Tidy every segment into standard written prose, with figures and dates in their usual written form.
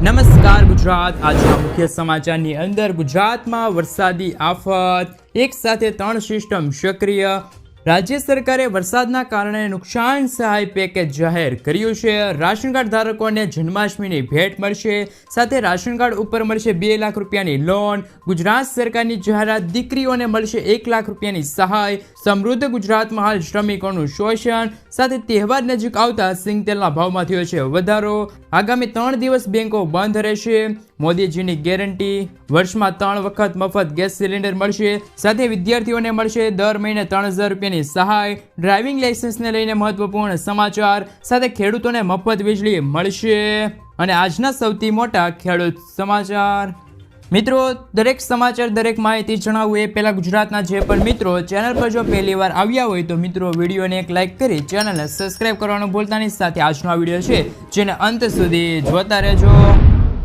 નમસ્કાર ગુજરાત। આજના મુખ્ય સમાચારની અંદર ગુજરાતમાં વરસાદી આફત એક સાથે 3 સિસ્ટમ સક્રિય। રાજ્ય સરકારે વરસાદના કારણે નુકસાન સહાય પેકેજ જાહેર કર્યું છે। રાશન કાર્ડ ધારકોને જન્માષ્ટમીની ભેટ મળશે, સાથે રાશન કાર્ડ ઉપર મળશે 2 લાખ રૂપિયાની લોન। ગુજરાત સરકારની જાહેરાત, દીકરીઓને મળશે 1 લાખ રૂપિયાની સહાય। સમૃદ્ધ ગુજરાતમાં હાલ શ્રમિકોનું શોષણ, સાથે તહેવાર નજીક આવતા સિંગતેલના ભાવમાં થયો છે વધારો। આગામી 3 દિવસ બેંકો બંધ રહેશે। મોદીજીની ગેરંટી, વર્ષમાં 3 વખત મફત ગેસ સિલિન્ડર મળશે, સાથે વિદ્યાર્થીઓને મળશે દર મહિને 3000 રૂપિયાની સહાય। ડ્રાઇવિંગ લાયસન્સને લઈને મહત્વપૂર્ણ સમાચાર, સાથે ખેડૂતોને મફત વીજળી મળશે। અને આજના સૌથી મોટા ખેડૂત સમાચાર। મિત્રો, દરેક સમાચાર, દરેક માહિતી જણાવું એ પહેલાં ગુજરાતના જે પણ મિત્રો ચેનલ પર જો પહેલી વાર આવ્યા હોય તો મિત્રો વિડીયોને એક લાઇક કરી ચેનલને સબસ્ક્રાઇબ કરવાનું ભૂલતા નહીં। સાથે આજનો વિડીયો છે જેને અંત સુધી જોતા રહેજો।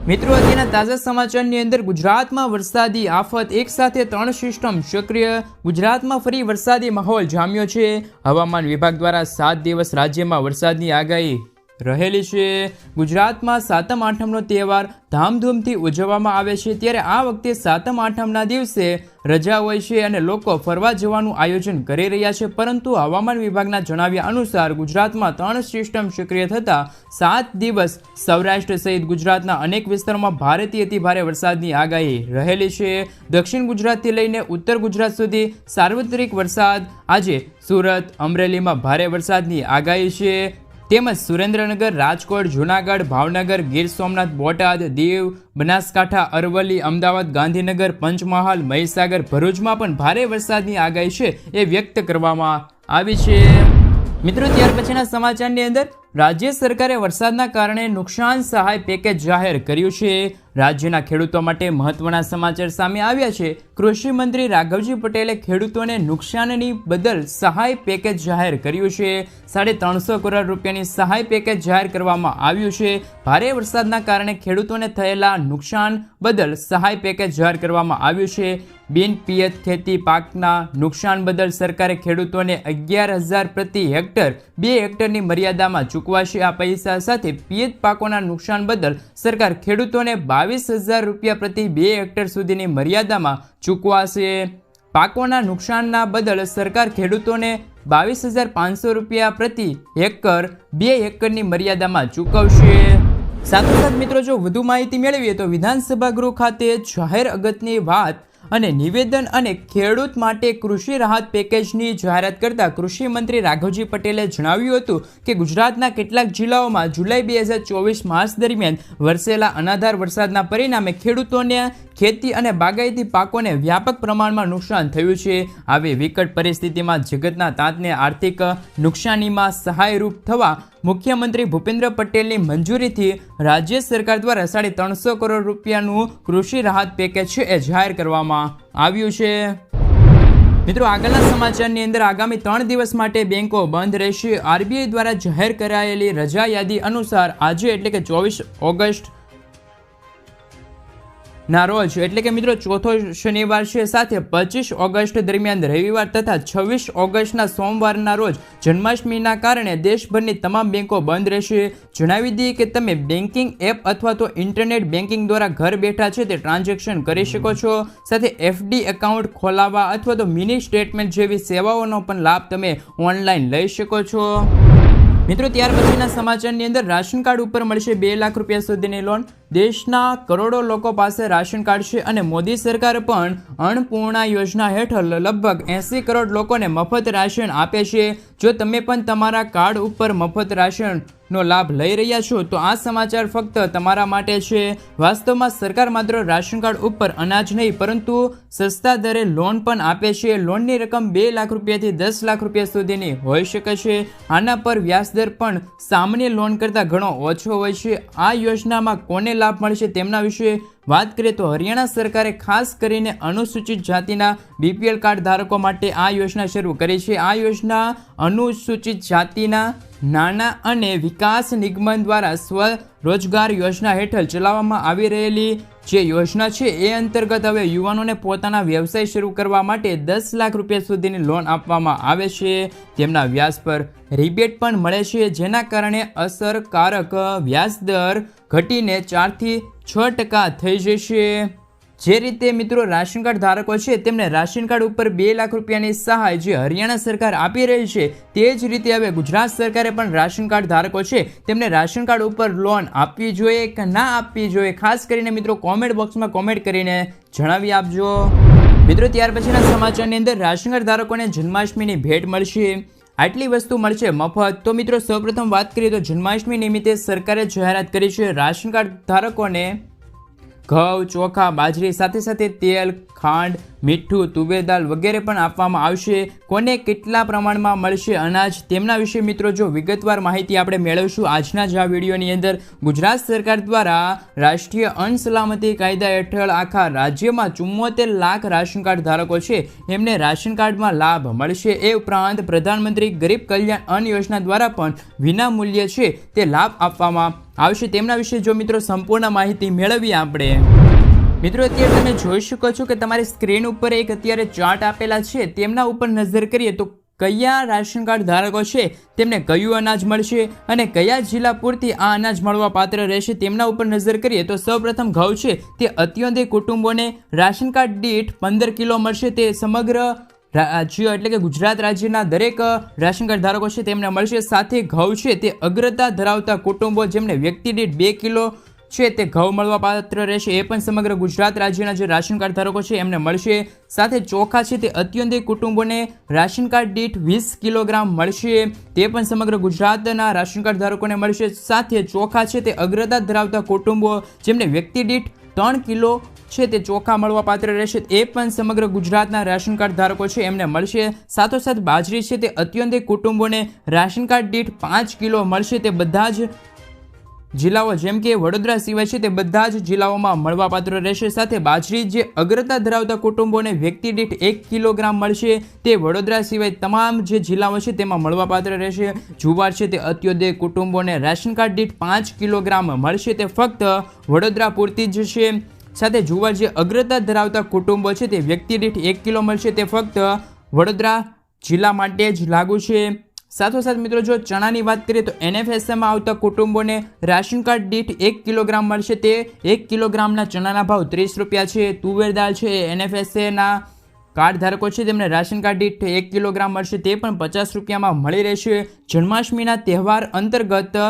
મિત્રો, અત્યારના તાજા સમાચારની અંદર ગુજરાતમાં વરસાદી આફત એક સાથે 3 સિસ્ટમ સક્રિય। ગુજરાતમાં ફરી વરસાદી માહોલ જામ્યો છે। હવામાન વિભાગ દ્વારા 7 દિવસ રાજ્યમાં વરસાદની આગાહી રહેલી છે। ગુજરાતમાં સાતમ આઠમનો તહેવાર ધામધૂમથી ઉજવવામાં આવે છે, ત્યારે આ વખતે સાતમ આઠમના દિવસે રજા હોય છે અને લોકો ફરવા જવાનું આયોજન કરી રહ્યા છે, પરંતુ હવામાન વિભાગના જણાવ્યા અનુસાર ગુજરાતમાં 3 સિસ્ટમ સક્રિય થતા 7 દિવસ સૌરાષ્ટ્ર સહિત ગુજરાતના અનેક વિસ્તારોમાં ભારેથી અતિ ભારે વરસાદની આગાહી રહેલી છે। દક્ષિણ ગુજરાતથી લઈને ઉત્તર ગુજરાત સુધી સાર્વત્રિક વરસાદ। આજે સુરત, અમરેલીમાં ભારે વરસાદની આગાહી છે, તેમજ સુરેન્દ્રનગર, રાજકોટ, જૂનાગઢ, ભાવનગર, ગીર સોમનાથ, બોટાદ, દીવ, બનાસકાંઠા, અરવલ્લી, અમદાવાદ, ગાંધીનગર, પંચમહાલ, મહીસાગર, ભરૂચમાં પણ ભારે વરસાદની આગાહી છે એ વ્યક્ત કરવામાં આવી છે। મિત્રો, ત્યાર પછીના સમાચારની અંદર રાજ્ય સરકારે વરસાદના કારણે નુકસાન સહાય પેકેજ જાહેર કર્યું છે। રાજ્યના ખેડૂતો માટે મહત્વના સમાચાર સામે આવ્યા છે। કૃષિ મંત્રી રાઘવજી પટેલે ખેડૂતોને નુકસાનની બદલ સહાય પેકેજ જાહેર કર્યું છે। 350 કરોડ રૂપિયાની સહાય પેકેજ જાહેર કરવામાં આવ્યું છે। ભારે વરસાદના કારણે ખેડૂતોને થયેલા નુકસાન બદલ સહાય પેકેજ જાહેર કરવામાં આવ્યું છે। બિન પિયત ખેતી પાકના નુકસાન બદલ સરકારે ખેડૂતોને 11,000 પ્રતિ હેક્ટર 2 હેક્ટરની મર્યાદામાં ચૂકવાશે। આ પૈસા સાથે પિયત પાકોના નુકસાન બદલ સરકાર ખેડૂતોને 22,000 રૂપિયા પ્રતિ 2 હેક્ટર સુધીની મર્યાદામાં ચૂકવાશે। પાકોના નુકસાનના બદલ સરકાર ખેડૂતોને 22,500 રૂપિયા પ્રતિ હેક્ટર 2 હેક્ટરની મર્યાદામાં ચૂકવશે। સાથોસાથ મિત્રો, જો વધુ માહિતી મેળવીએ તો વિધાનસભા ગૃહ ખાતે જાહેર અગત્યની વાત અને નિવેદન અને ખેડૂત માટે કૃષિ રાહત પેકેજની જાહેરાત કરતા કૃષિ મંત્રી રાઘવજી પટેલે જણાવ્યું હતું કે ગુજરાતના કેટલાક જિલ્લાઓમાં જુલાઈ 2024 માસ દરમિયાન વરસેલા અનાધાર વરસાદના પરિણામે ખેડૂતોને ખેતી અને બાગાયતી પાકોને વ્યાપક પ્રમાણમાં નુકસાન થયું છે। આવી વિકટ પરિસ્થિતિમાં જગતના તાતને આર્થિક નુકસાનીમાં સહાયરૂપ થવા મુખ્યમંત્રી ભૂપેન્દ્ર પટેલની મંજૂરીથી રાજ્ય સરકાર દ્વારા 350 કરોડ રૂપિયાનું કૃષિ રાહત પેકેજ છે એ જાહેર કરવામાં આવ્યું છે। મિત્રો, આગળના સમાચારની અંદર આગામી 3 દિવસ માટે બેંકો બંધ રહેશે। આરબીઆઈ દ્વારા જાહેર કરાયેલી રજા યાદી અનુસાર આજે એટલે કે 24 ઓગસ્ટ ના રોજ એટલે કે મિત્રો ચોથો શનિવાર છે, સાથે 25 ઓગસ્ટ દરમિયાન રવિવાર તથા 26 ઓગસ્ટના સોમવારના રોજ જન્માષ્ટમીના કારણે દેશભરની તમામ બેંકો બંધ રહેશે। જણાવી દઈએ કે તમે બેન્કિંગ એપ અથવા તો ઇન્ટરનેટ બેન્કિંગ દ્વારા ઘર બેઠા છે તે ટ્રાન્ઝેક્શન કરી શકો છો, સાથે એફડી એકાઉન્ટ ખોલાવવા અથવા તો મિની સ્ટેટમેન્ટ જેવી સેવાઓનો પણ લાભ તમે ઓનલાઈન લઈ શકો છો। મિત્રો, ત્યાર પછીના સમાચારની અંદર રાશન કાર્ડ ઉપર મળશે 2 લાખ રૂપિયા સુધીની લોન। દેશના કરોડો લોકો પાસે રાશન કાર્ડ છે અને મોદી સરકાર પણ અન્નપૂર્ણા યોજના હેઠળ લગભગ 80 કરોડ લોકોને મફત રાશન આપે છે। જો તમે પણ તમારા કાર્ડ ઉપર મફત રાશનનો લાભ લઈ રહ્યા છો તો આ સમાચાર ફક્ત તમારા માટે છે। વાસ્તવમાં સરકાર માત્ર રાશન કાર્ડ ઉપર અનાજ નહીં પરંતુ સસ્તા દરે લોન પણ આપે છે। લોનની રકમ 2 લાખ રૂપિયાથી 10 લાખ રૂપિયા સુધીની હોઈ શકે છે। આના પર વ્યાજદર પણ સામાન્ય લોન કરતાં ઘણો ઓછો હોય છે। આ યોજનામાં કોને લાભ મળશે તેમના વિશે વાત કરીએ તો હરિયાણા સરકારે ખાસ કરીને અનુસૂચિત જાતિના બીપીએલ કાર્ડ ધારકો માટે આ યોજના શરૂ કરી છે। આ યોજના અનુસૂચિત જાતિના નાણાં અને વિકાસ નિગમ દ્વારા સ્વરોજગાર યોજના હેઠળ ચલાવવામાં આવી રહેલી જે યોજના છે એ અંતર્ગત હવે યુવાનોને પોતાના વ્યવસાય શરૂ કરવા માટે 10 લાખ રૂપિયા સુધીની લોન આપવામાં આવે છે. તેમના વ્યાજ પર રિબેટ પણ મળે છે, જેના કારણે અસરકારક વ્યાજદર ઘટીને 4 થી 6% થઈ જશે. જે રીતે મિત્રો રાશન કાર્ડ ધારકો છે તેમને રાશન કાર્ડ ઉપર 2 લાખ રૂપિયાની સહાય જે હરિયાણા સરકાર આપી રહી છે, તે જ રીતે હવે ગુજરાત સરકારે પણ રાશન કાર્ડ ધારકો છે તેમને રાશન કાર્ડ ઉપર લોન આપવી જોઈએ કે ના આપવી જોઈએ, ખાસ કરીને મિત્રો કોમેન્ટ બોક્સમાં કોમેન્ટ કરીને જણાવી આપજો. મિત્રો ત્યાર પછીના સમાચારની અંદર રાશન કાર્ડ ધારકોને જન્માષ્ટમીની ભેટ મળશે. આટલી વસ્તુ મળશે મફત. તો મિત્રો સૌપ્રથમ વાત કરીએ તો જન્માષ્ટમી નિમિત્તે સરકારે જાહેરાત કરી છે રાશન કાર્ડ ધારકોને ઘઉં, ચોખા, બાજરી સાથે સાથે તેલ, ખાંડ, મીઠું, તુવેર દાળ વગેરે પણ આપવામાં આવશે. કોને કેટલા પ્રમાણમાં મળશે અનાજ તેમના વિશે મિત્રો જો વિગતવાર માહિતી આપણે મેળવશું આજના જ આ વિડીયોની અંદર. ગુજરાત સરકાર દ્વારા રાષ્ટ્રીય અન્ન સલામતી કાયદા હેઠળ આખા રાજ્યમાં 74 લાખ રાશન કાર્ડ ધારકો છે એમને રાશન કાર્ડમાં લાભ મળશે. એ ઉપરાંત પ્રધાનમંત્રી ગરીબ કલ્યાણ અન્ન યોજના દ્વારા પણ વિના મૂલ્યે છે તે લાભ આપવામાં આવશે. તેમના વિશે જો મિત્રો સંપૂર્ણ માહિતી મેળવીએ આપણે. મિત્રો અત્યારે તમે જોઈ શકો છો કે તમારી સ્ક્રીન ઉપર એક અત્યારે ચાર્ટ આપેલા છે, તેમના ઉપર નજર કરીએ તો કયા રાશન કાર્ડ ધારકો છે તેમને કયું અનાજ મળશે અને કયા જિલ્લા પૂરતી આ અનાજ મળવા પાત્ર રહેશે તેમના ઉપર નજર કરીએ તો સૌપ્રથમ ઘઉં છે તે અત્યંતિક કુટુંબોને રાશન કાર્ડ દીઠ 15 કિલો મળશે. તે સમગ્ર રાજ્ય એટલે કે ગુજરાત રાજ્યના દરેક રાશન કાર્ડ ધારકો છે તેમને મળશે. સાથે ઘઉં છે તે અગ્રતા ધરાવતા કુટુંબો જેમને વ્યક્તિ દીઠ 2 કિલો છે તે ઘઉં મળવા પાત્ર રહેશે, એ પણ સમગ્ર ગુજરાત રાજ્યના જે રાશન કાર્ડ ધારકો છે એમને મળશે. સાથે ચોખા છે તે અત્યંતિક કુટુંબોને રાશન કાર્ડ દીઠ 20 કિલોગ્રામ મળશે, તે પણ સમગ્ર ગુજરાતના રાશન કાર્ડ ધારકોને મળશે. સાથે ચોખા છે તે અગ્રતા ધરાવતા કુટુંબો જેમને વ્યક્તિ દીઠ 3 કિલો છે તે ચોખા મળવા પાત્ર રહેશે, એ પણ સમગ્ર ગુજરાતના રાશન કાર્ડ ધારકો છે એમને મળશે. સાથોસાથ બાજરી છે તે અત્યંતિક કુટુંબોને રાશન કાર્ડ દીઠ 5 કિલો મળશે. તે બધા જ જિલ્લાઓ જેમ કે વડોદરા સિવાય છે તે બધા જ જિલ્લાઓમાં મળવા પાત્ર રહેશે. સાથે બાજરી જે અગ્રતા ધરાવતા કુટુંબોને વ્યક્તિ દીઠ 1 કિલોગ્રામ મળશે, તે વડોદરા સિવાય તમામ જે જિલ્લાઓ છે તેમાં મળવા પાત્ર રહેશે. જુવાર છે તે અત્યોદય કુટુંબોને રાશન કાર્ડ દીઠ 5 કિલોગ્રામ મળશે, તે ફક્ત વડોદરા પૂરતી જ છે. સાથે જુવાર જે અગ્રતા ધરાવતા કુટુંબો છે તે વ્યક્તિ દીઠ 1 કિલો મળશે, તે ફક્ત વડોદરા જિલ્લા માટે જ લાગુ છે. સાથોસાથ મિત્રો જો ચણાની વાત કરીએ તો NFSAમાં આવતા કુટુંબોને રાશન કાર્ડ દીઠ 1 કિલોગ્રામ મળશે, તે 1 કિલોગ્રામના ચણાના ભાવ 30 રૂપિયા છે. તુવેર દાળ છે NFSAના કાર્ડ ધારકો છે તેમને રાશન કાર્ડ દીઠ 1 કિલોગ્રામ મળશે, તે પણ 50 રૂપિયામાં મળી રહેશે. જન્માષ્ટમીના તહેવાર અંતર્ગત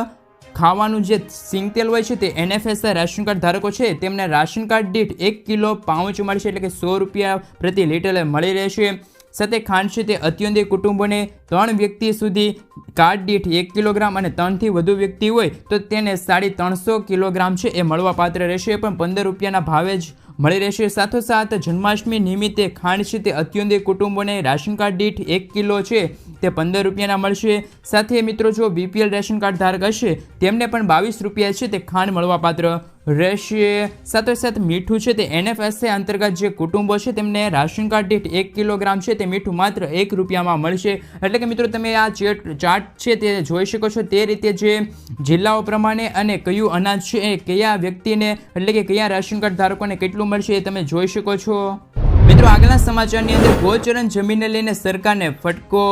ખાવાનું જે સિંગ તેલ હોય છે તે NFSA રાશન કાર્ડ ધારકો છે તેમને રાશન કાર્ડ દીઠ 1 કિલો પાઉચ મળશે, એટલે કે 100 રૂપિયા પ્રતિ લીટરે મળી રહેશે. સાથે ખાંડ છે તે અત્યંતિક કુટુંબોને 3 વ્યક્તિ સુધી કાર્ડ દીઠ 1 કિલોગ્રામ અને 3 થી વધુ વ્યક્તિ હોય તો તેને 350 કિલોગ્રામ છે એ મળવા પાત્ર રહેશે, પણ 15 રૂપિયાના ભાવે જ મળી રહેશે. સાથોસાથ જન્માષ્ટમી નિમિત્તે ખાંડ છે તે અત્યંતિક કુટુંબોને રાશન કાર્ડ દીઠ 1 કિલો છે તે 15 રૂપિયાના મળશે. સાથે મિત્રો જો BPL રેશન કાર્ડ ધારક હશે તેમને પણ 22 રૂપિયા છે તે ખાંડ મળવા પાત્ર રહેશે. સાથોસાથ મીઠું છે તે NFSA અંતર્ગત જે કુટુંબો છે તેમને રાશન કાર્ડ દીઠ 1 કિલોગ્રામ છે તે મીઠું માત્ર 1 રૂપિયામાં મળશે. એટલે કે મિત્રો તમે આ ચાર્ટ છે તે જોઈ શકો છો, તે રીતે જે જિલ્લાઓ પ્રમાણે અને કયું અનાજ છે એ કયા વ્યક્તિને એટલે કે કયા રાશન કાર્ડ ધારકોને કેટલું મળશે એ તમે જોઈ શકો છો. મિત્રો આગળના સમાચારની અંદર ગોચરણ જમીનને લઈને સરકારને ફટકો.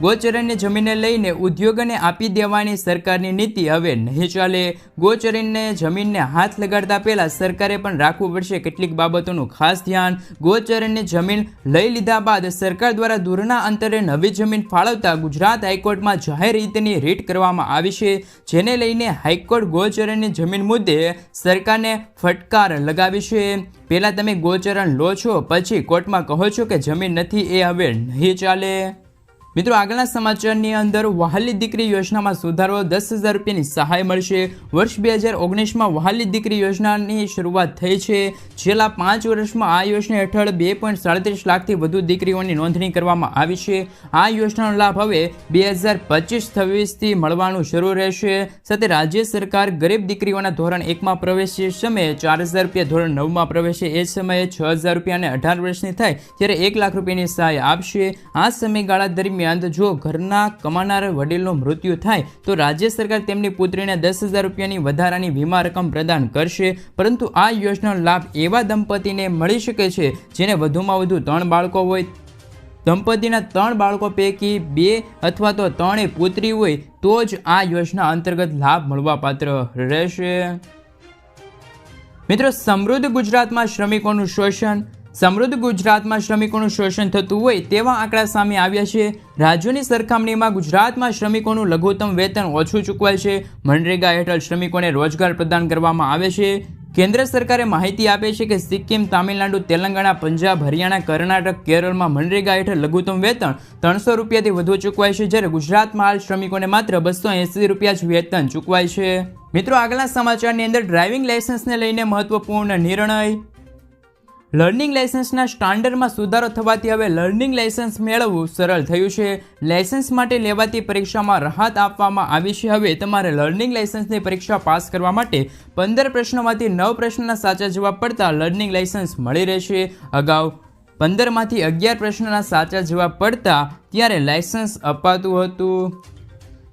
ગોચરણની જમીનને લઈને ઉદ્યોગોને આપી દેવાની સરકારની નીતિ હવે નહીં ચાલે. ગોચરણને જમીનને હાથ લગાડતા પહેલા સરકારે પણ રાખવું પડશે કેટલીક બાબતોનું ખાસ ધ્યાન. ગોચરણની જમીન લઈ લીધા બાદ સરકાર દ્વારા દૂરના અંતરે નવી જમીન ફાળવતા ગુજરાત હાઈકોર્ટમાં જાહેર હિતની રીટ કરવામાં આવી છે, જેને લઈને હાઈકોર્ટ ગોચરણની જમીન મુદ્દે સરકારને ફટકાર લગાવી છે. પહેલાં તમે ગોચરણ લો છો પછી કોર્ટમાં કહો છો કે જમીન નથી, એ હવે નહીં ચાલે. મિત્રો આગળના સમાચારની અંદર વહાલી દીકરી યોજનામાં સુધારો, 10,000 રૂપિયાની સહાય મળશે. વર્ષ 2019માં વહાલી દીકરી યોજનાની શરૂઆત થઈ છે. છેલ્લા 5 વર્ષમાં આ યોજના હેઠળ 2.37 લાખથી વધુ દીકરીઓની નોંધણી કરવામાં આવી છે. આ યોજનાનો લાભ હવે 2025-26થી મળવાનું શરૂ રહેશે. સાથે રાજ્ય સરકાર ગરીબ દીકરીઓના ધોરણ 1માં પ્રવેશે સમયે 4,000 રૂપિયા, ધોરણ 9માં પ્રવેશે એ સમયે 6,000 રૂપિયા અને 18 વર્ષની થાય ત્યારે 1 લાખ રૂપિયાની સહાય આપશે. આ સમયગાળા દરમિયાન દરમિયાન જો ઘરના કમાનાર વડીલનું મૃત્યુ થાય તો રાજ્ય સરકાર તેમની પુત્રીને 10,000 રૂપિયાની વધારાની વીમા રકમ પ્રદાન કરશે, પરંતુ આ યોજનાનો લાભ એવા દંપતીને મળી શકે છે જેને વધુમાં વધુ 3 બાળકો હોય. દંપતીના 3 બાળકો પૈકી 2 અથવા તો 3 પુત્રી હોય તો જ આ યોજના અંતર્ગત લાભ મળવાપાત્ર રહેશે. મિત્રો, સમૃદ્ધ ગુજરાતમાં શ્રમિકોનું શોષણ. સમૃદ્ધ ગુજરાતમાં શ્રમિકોનું શોષણ થતું હોય તેવા આંકડા સામે આવ્યા છે. રાજ્યોની સરખામણીમાં ગુજરાતમાં શ્રમિકોનું લઘુત્તમ વેતન ઓછું ચૂકવાય છે. મનરેગા હેઠળ શ્રમિકોને રોજગાર પ્રદાન કરવામાં આવે છે. કેન્દ્ર સરકારે માહિતી આપે છે કે સિક્કિમ, તામિલનાડુ, તેલંગાણા, પંજાબ, હરિયાણા, કર્ણાટક, કેરળમાં મનરેગા હેઠળ લઘુત્તમ વેતન 300 રૂપિયાથી વધુ ચૂકવાય છે, જ્યારે ગુજરાતમાં હાલ શ્રમિકોને માત્ર 280 રૂપિયા જ વેતન ચૂકવાય છે. મિત્રો, આગળના સમાચારની અંદર ડ્રાઇવિંગ લાયસન્સને લઈને મહત્વપૂર્ણ નિર્ણય. લર્નિંગ લાયસન્સના સ્ટાન્ડર્ડમાં સુધારો થવાથી હવે લર્નિંગ લાયસન્સ મેળવવું સરળ થયું છે. લાયસન્સ માટે લેવાતી પરીક્ષામાં રાહત આપવામાં આવી છે. હવે તમારે લર્નિંગ લાયસન્સની પરીક્ષા પાસ કરવા માટે 15 પ્રશ્નોમાંથી 9 પ્રશ્નોના સાચા જવાબ પડતા લર્નિંગ લાયસન્સ મળી રહેશે. અગાઉ 15માંથી 11 પ્રશ્નોના સાચા જવાબ પડતા ત્યારે લાયસન્સ અપાતું હતું.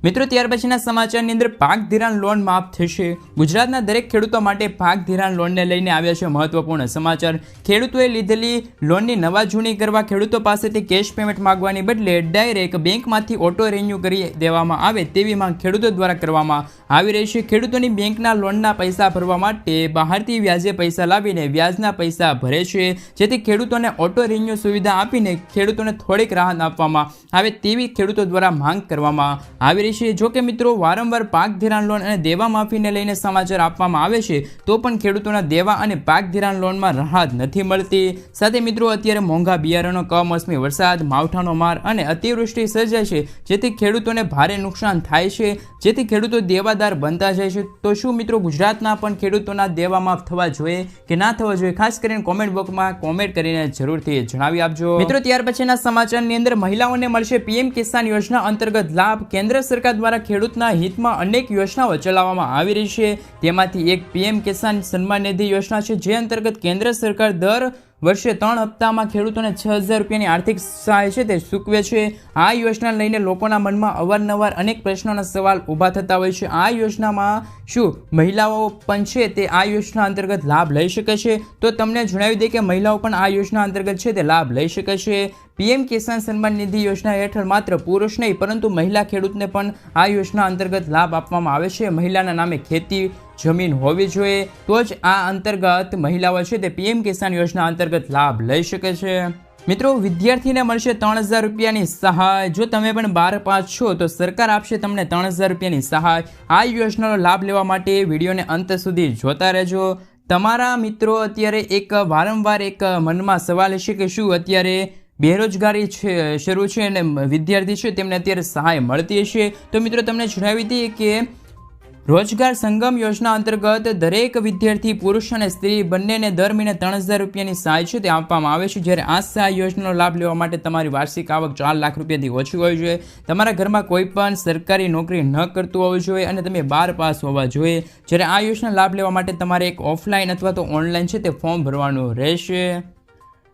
મિત્રો, ત્યાર પછીના સમાચારની અંદર પાક ધિરાણ લોન માફ થશે. ગુજરાતના દરેક ખેડૂતો માટે પાક ધિરાણ લોનને લઈને આવ્યા છે મહત્વપૂર્ણ સમાચાર. ખેડૂતોએ લીધેલી લોનની નવા જૂની કરવા ખેડૂતો પાસેથી કેશ પેમેન્ટ માંગવાની બદલે ડાયરેક્ટ બેંકમાંથી ઓટો રિન્યૂ કરી દેવામાં આવે તેવી માંગ ખેડૂતો દ્વારા કરવામાં આવી રહી છે. ખેડૂતોની બેંકના લોનના પૈસા ભરવા માટે બહારથી વ્યાજે પૈસા લાવીને વ્યાજના પૈસા ભરે છે, જેથી ખેડૂતોને ઓટો રિન્યૂ સુવિધા આપીને ખેડૂતોને થોડીક રાહત આપવામાં આવે તેવી ખેડૂતો દ્વારા માંગ કરવામાં આવી રહી છે. જો કે મિત્રો, વારંવાર પાક ધિરાણ લોન અને દેવા માફીને લઈને સમાચાર આપવામાં આવે છે તો પણ ખેડૂતોના દેવા અને પાક ધિરાણ લોનમાં રાહત નથી મળતી. સાથે મિત્રો, અત્યારે મોંઘા બિયારણો, કમોસમી વરસાદ, માવઠાનો માર અને અતિવૃષ્ટિ સર્જાય છે, જેથી ખેડૂતોને ભારે નુકસાન થાય છે, જેથી ખેડૂતો દેવાદાર બનતા જાય છે. તો શું મિત્રો, ગુજરાતના પણ ખેડૂતોના દેવા માફ થવા જોઈએ કે ના થવા જોઈએ? ખાસ કરીને કોમેન્ટ બોક્સમાં કોમેન્ટ કરીને જરૂરથી જણાવી આપજો. મિત્રો, ત્યાર પછીના સમાચારની અંદર મહિલાઓને મળશે પીએમ કિસાન યોજના અંતર્ગત લાભ. કેન્દ્ર સરકાર દ્વારા ખેડૂતના હિતમાં અનેક યોજનાઓ ચલાવવામાં આવી રહી છે. તેમાંથી એક પીએમ કિસાન સન્માન નિધિ યોજના છે, જે અંતર્ગત કેન્દ્ર સરકાર દર વર્ષે 3 હપ્તામાં ખેડૂતોને 6,000 રૂપિયાની આર્થિક સહાય છે તે ચૂકવે છે. આ યોજના લઈને લોકોના મનમાં અવારનવાર અનેક પ્રશ્નોના સવાલ ઊભા થતા હોય છે. આ યોજનામાં શું મહિલાઓ પણ છે તે આ યોજના અંતર્ગત લાભ લઈ શકે છે? તો તમને જણાવી દઈએ કે મહિલાઓ પણ આ યોજના અંતર્ગત છે તે લાભ લઈ શકે છે. પીએમ કિસાન સન્માન નિધિ યોજના હેઠળ માત્ર પુરુષ નહીં પરંતુ મહિલા ખેડૂતને પણ આ યોજના અંતર્ગત લાભ આપવામાં આવે છે. મહિલાના નામે ખેતી જમીન હોવી જોઈએ તો જ આ અંતર્ગત મહિલાઓ છે તે પીએમ કિસાન યોજના અંતર્ગત લાભ લઈ શકે છે. મિત્રો, વિદ્યાર્થીને મળશે 3,000 રૂપિયાની સહાય. જો તમે પણ 12 પાસ છો તો સરકાર આપશે તમને 3,000 રૂપિયાની સહાય. આ યોજનાનો લાભ લેવા માટે વિડીયોને અંત સુધી જોતા રહેજો. તમારા મિત્રો, અત્યારે એક વારંવાર એક મનમાં સવાલ છે કે શું અત્યારે બેરોજગારી શરૂ છે અને વિદ્યાર્થી છે તેમને અત્યારે સહાય મળતી હશે? તો મિત્રો, તમને જણાવી દઈએ કે રોજગાર સંગમ યોજના અંતર્ગત દરેક વિદ્યાર્થી પુરુષ અને સ્ત્રી બંનેને દર મહિને 3,000 રૂપિયાની સહાય છે તે આપવામાં આવે છે. જ્યારે આ સહાય યોજનાનો લાભ લેવા માટે તમારી વાર્ષિક આવક 4 લાખ રૂપિયાથી ઓછી હોવી જોઈએ. તમારા ઘરમાં કોઈ પણ સરકારી નોકરી ન કરતું હોવું જોઈએ અને તમે 12 પાસ હોવા જોઈએ. જ્યારે આ યોજના લાભ લેવા માટે તમારે એક ઓફલાઈન અથવા તો ઓનલાઈન છે તે ફોર્મ ભરવાનું રહેશે.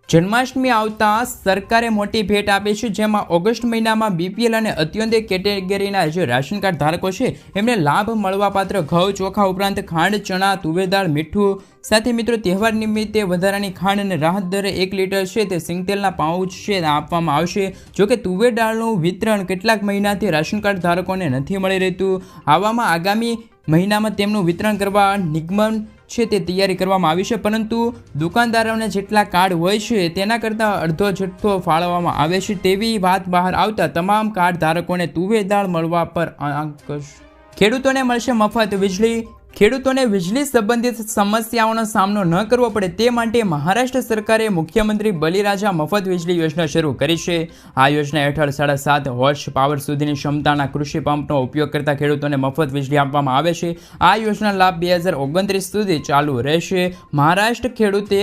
જન્માષ્ટમી આવતા સરકારે મોટી ભેટ આપી છે, જેમાં ઓગસ્ટ મહિનામાં બીપીએલ અને અત્યંત કેટેગરીના જે રાશન કાર્ડ ધારકો છે એમને લાભ મળવાપાત્ર ઘઉં, ચોખા ઉપરાંત ખાંડ, ચણા, તુવેર દાળ, મીઠું સાથે મિત્રો તહેવાર નિમિત્તે વધારાની ખાંડ અને રાહત દરે 1 લીટર છે તે સિંગતેલના પાઉચ છે આપવામાં આવશે. જોકે તુવેર દાળનું વિતરણ કેટલાક મહિનાથી રાશન કાર્ડ ધારકોને નથી મળી રહેતું. આવામાં આગામી મહિનામાં તેમનું વિતરણ કરવા નિગમન છે તે તૈયારી કરવામાં આવી છે, પરંતુ દુકાનદારોને જેટલા કાર્ડ હોય છે તેના કરતાં અડધો જથ્થો ફાળવવામાં આવે છે તેવી વાત બહાર આવતા તમામ કાર્ડ ધારકોને તુવેર દાળ મળવા પર અંકુશ. ખેડૂતોને મળશે મફત વીજળી. ખેડૂતોને વીજળી સંબંધિત સમસ્યાઓનો સામનો ન કરવો પડે તે માટે મહારાષ્ટ્ર સરકારે મુખ્યમંત્રી બલિરાજા મફત વીજળી યોજના શરૂ કરી છે. આ યોજના હેઠળ 7.5 હોર્સ પાવર સુધીની ક્ષમતાના કૃષિ પંપનો ઉપયોગ કરતા ખેડૂતોને મફત વીજળી આપવામાં આવે છે. આ યોજનાનો લાભ 2029 સુધી ચાલુ રહેશે. મહારાષ્ટ્ર ખેડૂતે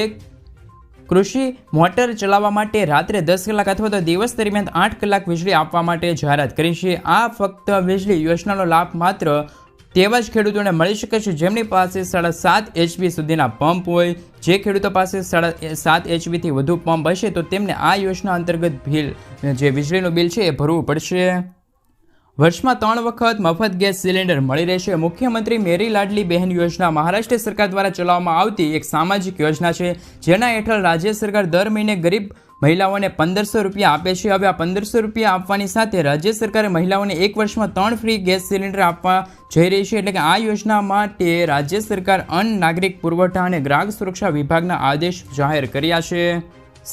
કૃષિ મોટર ચલાવવા માટે રાત્રે 10 કલાક અથવા તો દિવસ દરમિયાન 8 કલાક વીજળી આપવા માટે જાહેરાત કરી છે. આ ફક્ત વીજળી યોજનાનો લાભ માત્ર તેવા જ ખેડૂતોને મળી શકે છે જેમની પાસે 7.5 HP સુધીના પંપ હોય. જે ખેડૂતો પાસે 7.5 HPથી વધુ પંપ હશે તો તેમને આ યોજના અંતર્ગત જે વીજળીનું બિલ છે એ ભરવું પડશે. વર્ષમાં 3 વખત મફત ગેસ સિલિન્ડર મળી રહેશે. મુખ્યમંત્રી મેરી લાડલી બહેન યોજના મહારાષ્ટ્ર સરકાર દ્વારા ચલાવવામાં આવતી એક સામાજિક યોજના છે, જેના હેઠળ રાજ્ય સરકાર દર મહિને ગરીબ મહિલાઓને 1500 રૂપિયા આપે છે. હવે આ 1500 રૂપિયા આપવાની સાથે રાજ્ય સરકારે મહિલાઓને 1 વર્ષમાં 3 ફ્રી ગેસ સિલિન્ડર આપવા જઈ રહી છે. એટલે કે આ યોજના માટે રાજ્ય સરકાર અન્ન, નાગરિક પુરવઠા અને ગ્રાહક સુરક્ષા વિભાગના આદેશ જાહેર કર્યા છે.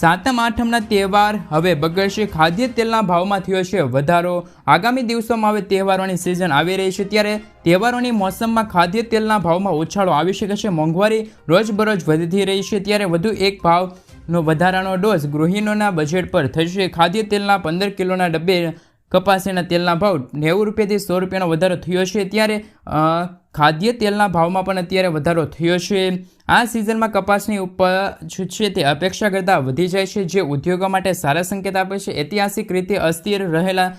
સાતમ આઠમના તહેવાર હવે બગડશે. ખાદ્ય તેલના ભાવમાં થયો છે વધારો. આગામી દિવસોમાં હવે તહેવારોની સિઝન આવી રહી છે, ત્યારે તહેવારોની મોસમમાં ખાદ્ય તેલના ભાવમાં ઉછાળો આવી શકે છે. મોંઘવારી રોજબરોજ વધી રહી છે, ત્યારે વધુ એક ભાવનો વધારાનો ડોઝ ગૃહિણીઓના બજેટ પર થશે. ખાદ્ય તેલના 15 કિલોના ડબ્બે કપાસીના તેલના ભાવ 90 રૂપિયાથી 100 રૂપિયાનો વધારો થયો છે, ત્યારે ખાદ્ય તેલના ભાવમાં પણ અત્યારે વધારો થયો છે. આ સિઝનમાં કપાસની ઉપજ છે તે અપેક્ષા કરતાં વધી જાય છે, જે ઉદ્યોગો માટે સારા સંકેત આપે છે. ઐતિહાસિક રીતે અસ્થિર રહેલા